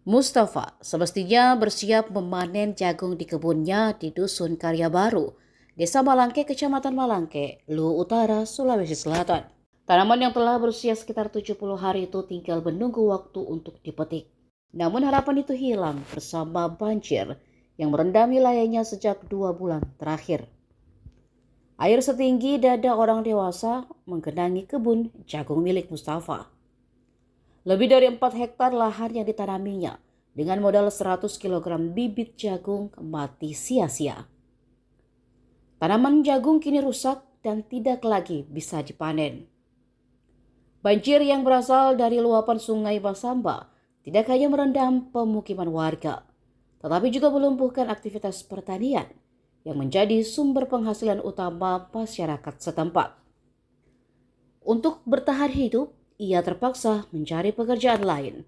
Mustafa semestinya bersiap memanen jagung di kebunnya di Dusun Karya Baru, Desa Malangke, Kecamatan Malangke, Luwu Utara, Sulawesi Selatan. Tanaman yang telah berusia sekitar 70 hari itu tinggal menunggu waktu untuk dipetik. Namun harapan itu hilang bersama banjir yang merendam wilayahnya sejak 2 bulan terakhir. Air setinggi dada orang dewasa menggenangi kebun jagung milik Mustafa. Lebih dari 4 hektar lahan yang ditanaminya dengan modal 100 kg bibit jagung mati sia-sia. Tanaman jagung kini rusak dan tidak lagi bisa dipanen. Banjir yang berasal dari luapan sungai Basamba tidak hanya merendam pemukiman warga, tetapi juga melumpuhkan aktivitas pertanian yang menjadi sumber penghasilan utama masyarakat setempat. Untuk bertahan hidup, ia terpaksa mencari pekerjaan lain.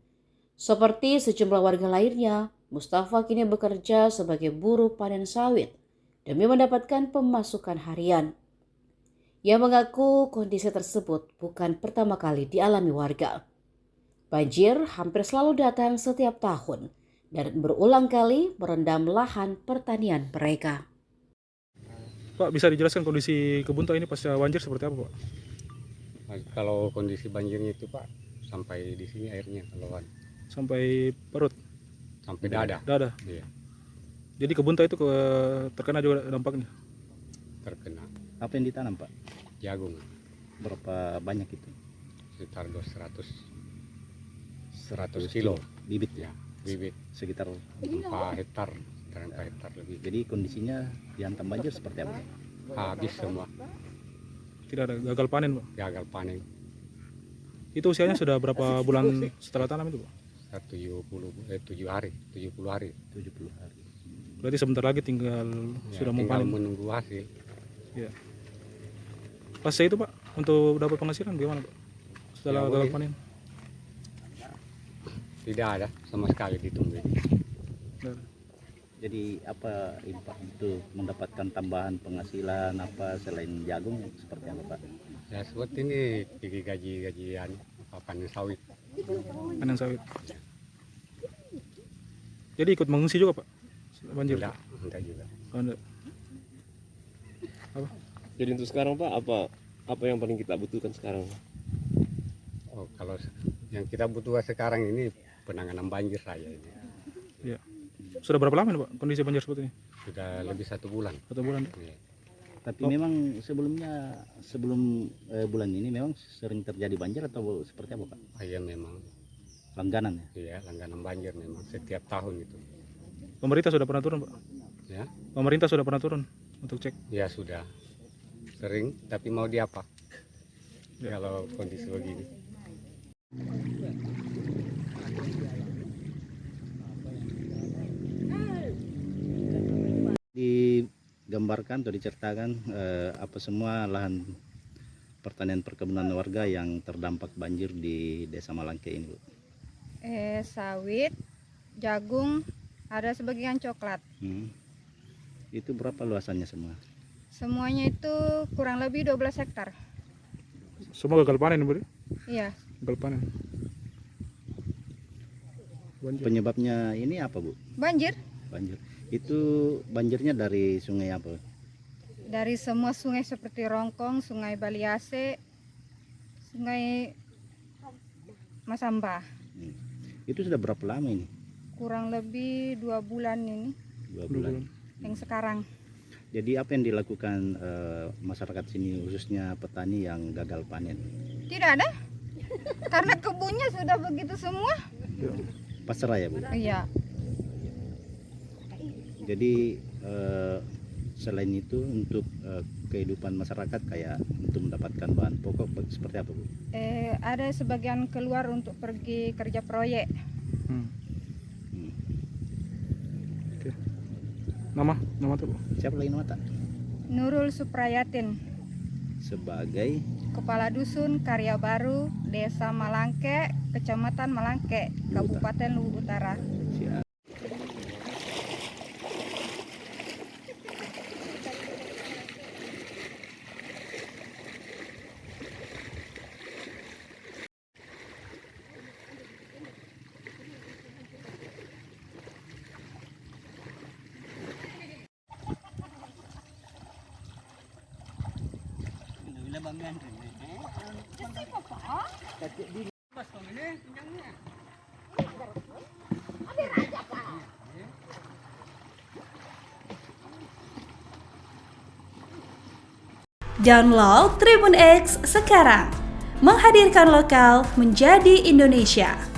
Seperti sejumlah warga lainnya, Mustafa kini bekerja sebagai buruh panen sawit demi mendapatkan pemasukan harian. Ia mengaku kondisi tersebut bukan pertama kali dialami warga. Banjir hampir selalu datang setiap tahun dan berulang kali merendam lahan pertanian mereka. Pak, bisa dijelaskan kondisi kebun ini pasca banjir seperti apa, Pak? Kalau kondisi banjirnya itu Pak, sampai di sini airnya keluar, Sampai perut, sampai dada. dada. Iya, Jadi kebun itu terkena juga dampaknya. terkena Apa yang ditanam, Pak? jagung Berapa banyak itu? sekitar 100 kilo Bibit ya, ya? bibit Sekitar. 4 hektar, 4 hektar lebih. Jadi kondisinya dihantam banjir seperti apa? Habis semua, Tidak ada gagal panen, Pak. gagal panen. Itu usianya sudah berapa bulan setelah tanam itu, Pak? 7 hari, 70 hari. 70 hari. Berarti sebentar lagi tinggal Ya, sudah mau tinggal panen. menunggu hasil. Ya. Pasca itu, Pak, untuk dapat penghasilan gimana, Pak? Setelah Ya, gagal boleh. panen. Tidak ada sama sekali ditunggu. Nah, Jadi apa ini, Pak, untuk mendapatkan tambahan penghasilan apa selain jagung seperti apa, Pak? Ya seperti ini gaji-gajian panen sawit. panen sawit. Jadi ikut mengungsi juga, Pak? Setelah banjir. Enggak juga. Oh, enggak. Apa? Jadi untuk sekarang Pak, apa yang paling kita butuhkan sekarang? Oh, kalau yang kita butuhkan sekarang ini penanganan banjir saya ini. Ya. Sudah berapa lama nih, Pak, kondisi banjir seperti ini? Sudah lebih 1 bulan. 1 bulan. Iya. Tapi Oh. memang sebelum bulan ini memang sering terjadi banjir atau seperti apa, Pak? Iya memang, Langganan ya? iya langganan banjir memang setiap tahun itu. Pemerintah sudah pernah turun, Pak? Ya, Pemerintah sudah pernah turun untuk cek. ya sudah sering, tapi mau diapa? Ya. Kalau kondisi begini. Digambarkan atau diceritakan apa semua lahan pertanian perkebunan warga yang terdampak banjir di Desa Malangke ini, Bu? Sawit, jagung, ada sebagian coklat. Itu berapa luasannya semua? Semuanya itu kurang lebih 12 hektar. Semua gagal panen, Bu? Iya, Gagal panen. Banjir. Penyebabnya ini apa, Bu? banjir Banjir. Itu banjirnya dari sungai apa? dari semua sungai seperti Rongkong, Sungai Baliase, Sungai Masamba. Itu sudah berapa lama ini? Kurang lebih 2 bulan ini 2 2 bulan. bulan. yang sekarang. Jadi apa yang dilakukan masyarakat sini, khususnya petani yang gagal panen? Tidak ada, karena kebunnya sudah begitu semua. Pasrah ya, Bu? Iya, Jadi selain itu untuk kehidupan masyarakat kayak untuk mendapatkan bahan pokok seperti apa, Bu? ada sebagian keluar untuk pergi kerja proyek. Hmm. Oke. Nama tuh, Bu? Siapa lagi nama tak? Nurul Suprayatin, Sebagai Kepala Dusun Karya Baru, Desa Malangke, Kecamatan Malangke, Kabupaten Luwu Utara. si Download Tribun X sekarang, menghadirkan lokal menjadi Indonesia.